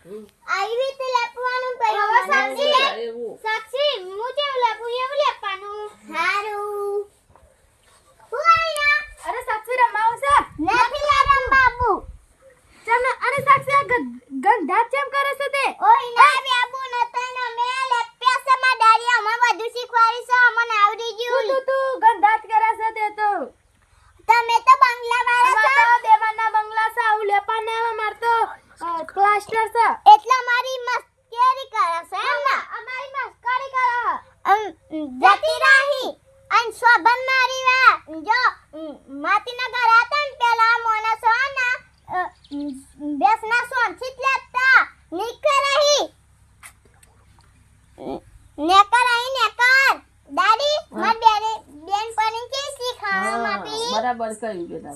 આવી રીતે લેપવાનું પછી હવે સાક્ષી હું જેવું લેપું એવું લેપવાનું હારું હું આયા અરે સાક્ષી રમાવ છે નથી લારમ બાબુ ચમ અરે સાક્ષી આ ગંધા કેમ કરે છે તે ઓય ના બાબુ નતો ને મે લેપ્યા છે માં ડારિયા માં બધું શીખવાડી છે મને આવડી ગયું તું ગંધા કરે છે તે તો તમે તો બંગલા વાળા છો દેવાના બંગલા છે આવું લેપા ને માર તો પ્લાસ્ટર છે એટલે મારી મસ્કરી કરે છે એમ ને અમારી મસ્કરી કરે જતી રહી અન શોભન મારી વા જો માતીના ઘર હતા ને પેલા મોના સોના બેસના સોન છીત લેતા નીકળ રહી નેકર દાદી માર બેન પની કે શીખાવા માપી બરાબર કહ્યું બેટા